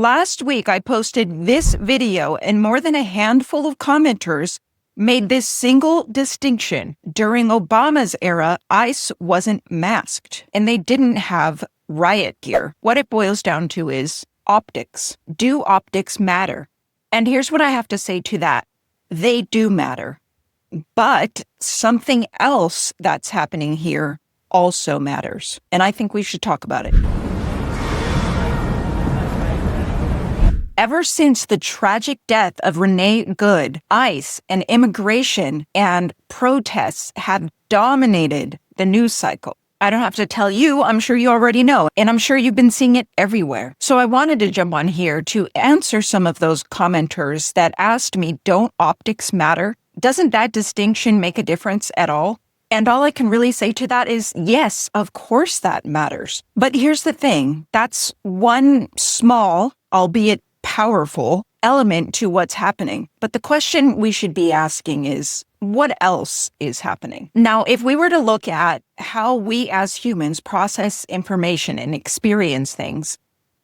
last week I posted this video and more than a handful of commenters made this single distinction. During Obama's era, ICE wasn't masked and they didn't have riot gear. What it boils down to is optics. Do optics matter? And here's what I have to say to that. They do matter. But something else that's happening here also matters. And I think we should talk about it. Ever since the tragic death of Renee Good, ICE and immigration and protests have dominated the news cycle. I don't have to tell you, I'm sure you already know, and I'm sure you've been seeing it everywhere. So I wanted to jump on here to answer some of those commenters that asked me, don't optics matter? Doesn't that distinction make a difference at all? And all I can really say to that is, yes, of course that matters. But here's the thing, that's one small, albeit powerful, element to what's happening. But the question we should be asking is, what else is happening? Now, if we were to look at how we as humans process information and experience things,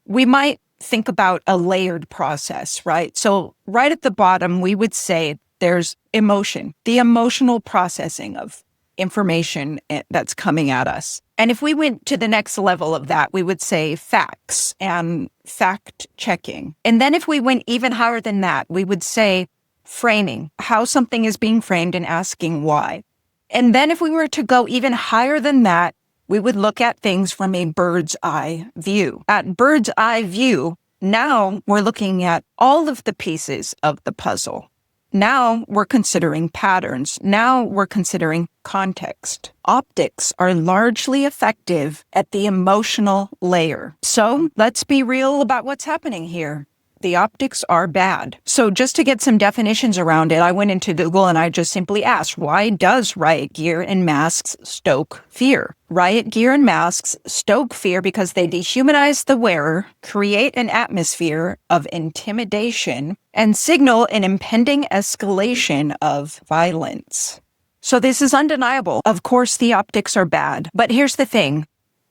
we might think about a layered process, right? So right at the bottom, we would say there's emotion, the emotional processing of information that's coming at us. And if we went to the next level of that, we would say facts and fact checking. And then if we went even higher than that, we would say framing, how something is being framed and asking why. And then if we were to go even higher than that, we would look at things from a bird's eye view. At bird's eye view, now we're looking at all of the pieces of the puzzle. Now we're considering patterns. Now we're considering context. Optics are largely effective at the emotional layer. So let's be real about what's happening here. The optics are bad. So just to get some definitions around it, I went into Google and I just simply asked, why does riot gear and masks stoke fear? Riot gear and masks stoke fear because they dehumanize the wearer, create an atmosphere of intimidation, and signal an impending escalation of violence. So this is undeniable. Of course, the optics are bad. But here's the thing.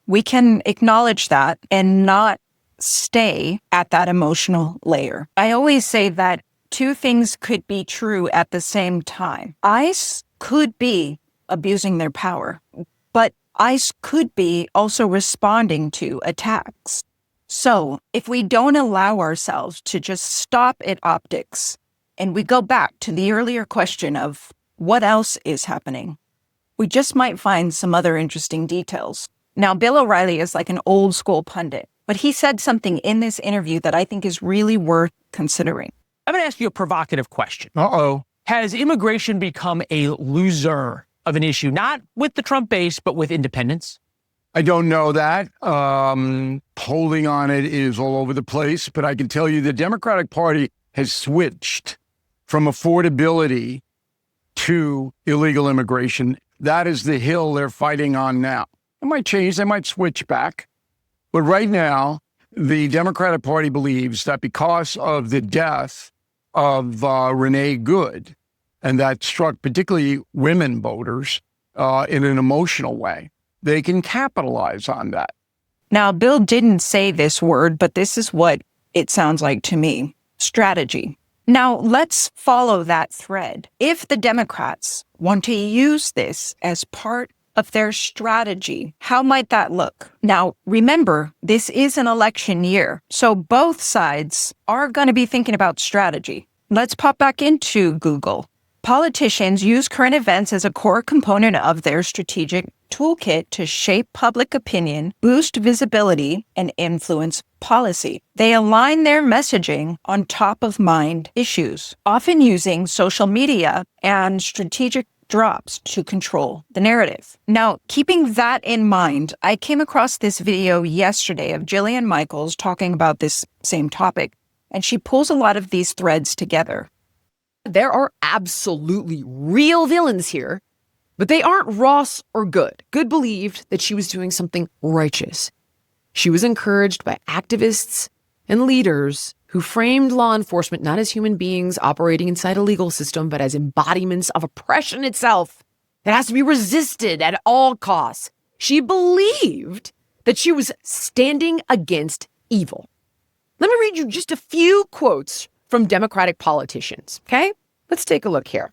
We can acknowledge that and not stay at that emotional layer. I always say that two things could be true at the same time. ICE could be abusing their power, but ICE could be also responding to attacks. So if we don't allow ourselves to just stop at optics and we go back to the earlier question of what else is happening, we just might find some other interesting details. Now, Bill O'Reilly is like an old school pundit, but he said something in this interview that I think is really worth considering. I'm going to ask you a provocative question. Uh-oh. Has immigration become a loser of an issue, not with the Trump base, but with independents? I don't know that. Polling on it is all over the place, but I can tell you the Democratic Party has switched from affordability to illegal immigration. That is the hill they're fighting on now. It might change. They might switch back. But right now, the Democratic Party believes that because of the death of Renee Good, and that struck particularly women voters in an emotional way, they can capitalize on that. Now, Bill didn't say this word, but this is what it sounds like to me. Strategy. Now, let's follow that thread. If the Democrats want to use this as part of their strategy, how might that look? Now, remember, this is an election year, so both sides are going to be thinking about strategy. Let's pop back into Google. Politicians use current events as a core component of their strategic toolkit to shape public opinion, boost visibility, and influence policy. They align their messaging on top-of-mind issues, often using social media and strategic drops to control the narrative. Now, keeping that in mind, I came across this video yesterday of Jillian Michaels talking about this same topic, and she pulls a lot of these threads together. There are absolutely real villains here, but they aren't Ross or Good. Good believed that she was doing something righteous. She was encouraged by activists and leaders who framed law enforcement not as human beings operating inside a legal system, but as embodiments of oppression itself that has to be resisted at all costs. She believed that she was standing against evil. Let me read you just a few quotes from Democratic politicians, okay? Let's take a look here.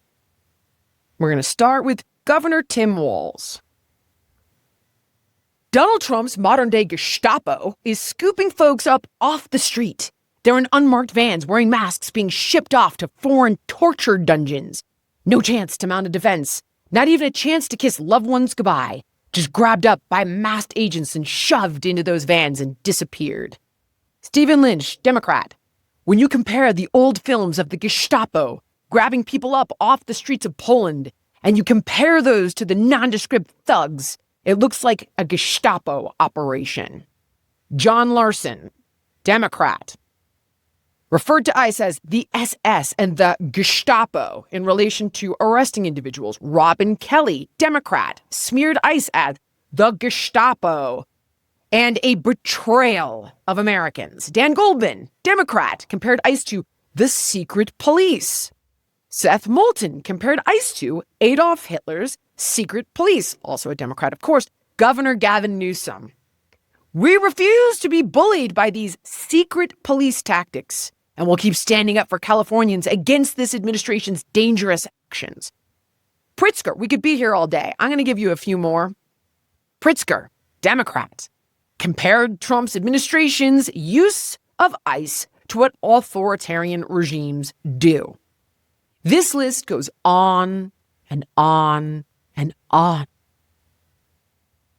We're going to start with Governor Tim Walz. Donald Trump's modern-day Gestapo is scooping folks up off the street. They're in unmarked vans wearing masks being shipped off to foreign torture dungeons. No chance to mount a defense. Not even a chance to kiss loved ones goodbye. Just grabbed up by masked agents and shoved into those vans and disappeared. Stephen Lynch, Democrat. When you compare the old films of the Gestapo grabbing people up off the streets of Poland, and you compare those to the nondescript thugs, it looks like a Gestapo operation. John Larson, Democrat. Referred to ICE as the SS and the Gestapo in relation to arresting individuals. Robin Kelly, Democrat, smeared ICE as the Gestapo and a betrayal of Americans. Dan Goldman, Democrat, compared ICE to the secret police. Seth Moulton compared ICE to Adolf Hitler's secret police, also a Democrat, of course. Governor Gavin Newsom. We refuse to be bullied by these secret police tactics, and we'll keep standing up for Californians against this administration's dangerous actions. Pritzker, we could be here all day. I'm going to give you a few more. Pritzker, Democrat, compared Trump's administration's use of ICE to what authoritarian regimes do. This list goes on and on and on.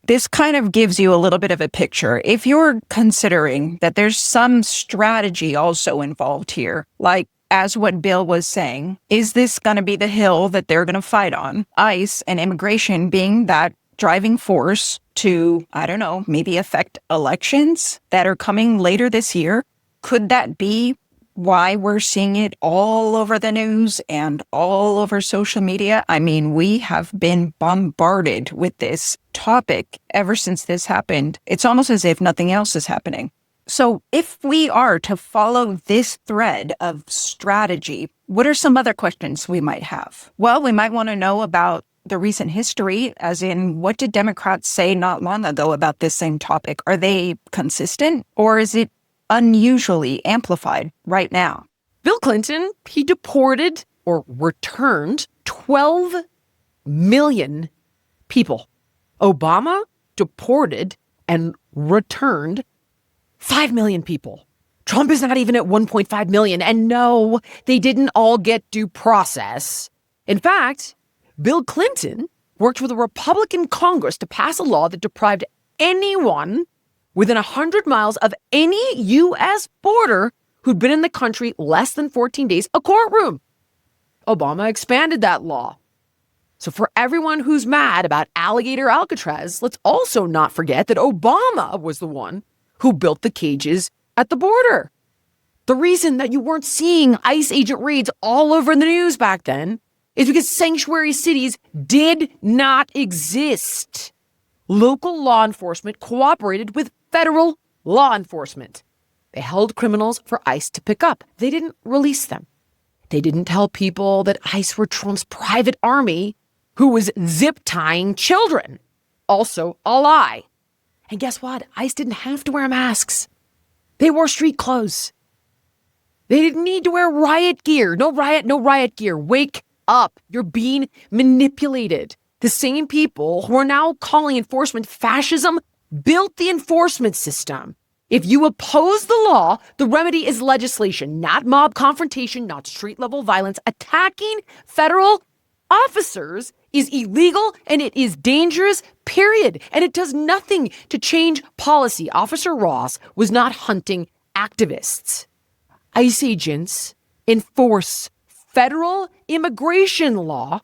This kind of gives you a little bit of a picture. If you're considering that there's some strategy also involved here, like as what Bill was saying, is this going to be the hill that they're going to fight on? ICE and immigration being that driving force to, I don't know, maybe affect elections that are coming later this year? Could that be why we're seeing it all over the news and all over social media? I mean, we have been bombarded with this topic ever since this happened. It's almost as if nothing else is happening. So if we are to follow this thread of strategy, what are some other questions we might have? Well, we might want to know about the recent history, as in what did Democrats say not long ago about this same topic? Are they consistent, or is it unusually amplified right now? Bill Clinton, he deported or returned 12 million people. Obama deported and returned 5 million people. Trump is not even at 1.5 million. And no, they didn't all get due process. In fact, Bill Clinton worked with a Republican Congress to pass a law that deprived anyone within 100 miles of any U.S. border who'd been in the country less than 14 days a courtroom. Obama expanded that law. So for everyone who's mad about Alligator Alcatraz, let's also not forget that Obama was the one who built the cages at the border. The reason that you weren't seeing ICE agent raids all over the news back then is because sanctuary cities did not exist. Local law enforcement cooperated with federal law enforcement. They held criminals for ICE to pick up. They didn't release them. They didn't tell people that ICE were Trump's private army who was zip-tying children. Also a lie. And guess what? ICE didn't have to wear masks. They wore street clothes. They didn't need to wear riot gear. No riot gear. Wake up. You're being manipulated. The same people who are now calling enforcement fascism built the enforcement system. If you oppose the law, the remedy is legislation, not mob confrontation, not street-level violence. Attacking federal officers is illegal and it is dangerous, period. And it does nothing to change policy. Officer Ross was not hunting activists. ICE agents enforce federal immigration law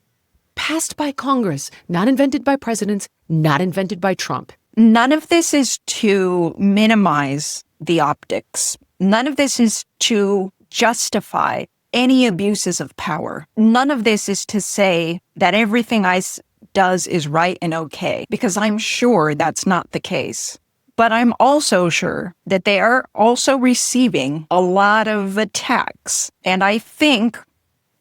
passed by Congress, not invented by presidents, not invented by Trump. None of this is to minimize the optics. None of this is to justify any abuses of power. None of this is to say that everything ICE does is right and okay, because I'm sure that's not the case. But I'm also sure that they are also receiving a lot of attacks. And I think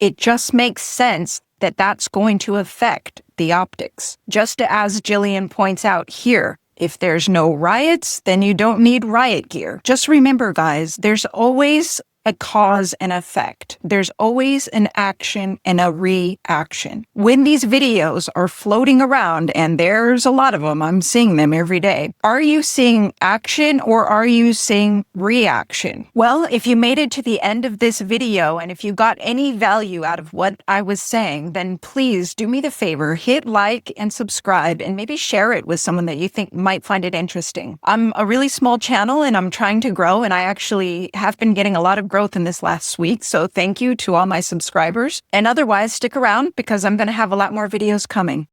it just makes sense that that's going to affect the optics. Just as Jillian points out here, If there's no riots, then you don't need riot gear. Just remember, guys, there's always a cause and effect. There's always an action and a reaction. When these videos are floating around, and there's a lot of them, I'm seeing them every day, are you seeing action or are you seeing reaction? Well, if you made it to the end of this video and if you got any value out of what I was saying, then please do me the favor, hit like and subscribe and maybe share it with someone that you think might find it interesting. I'm a really small channel and I'm trying to grow, and I actually have been getting a lot of growth in this last week. So thank you to all my subscribers. And otherwise, stick around because I'm going to have a lot more videos coming.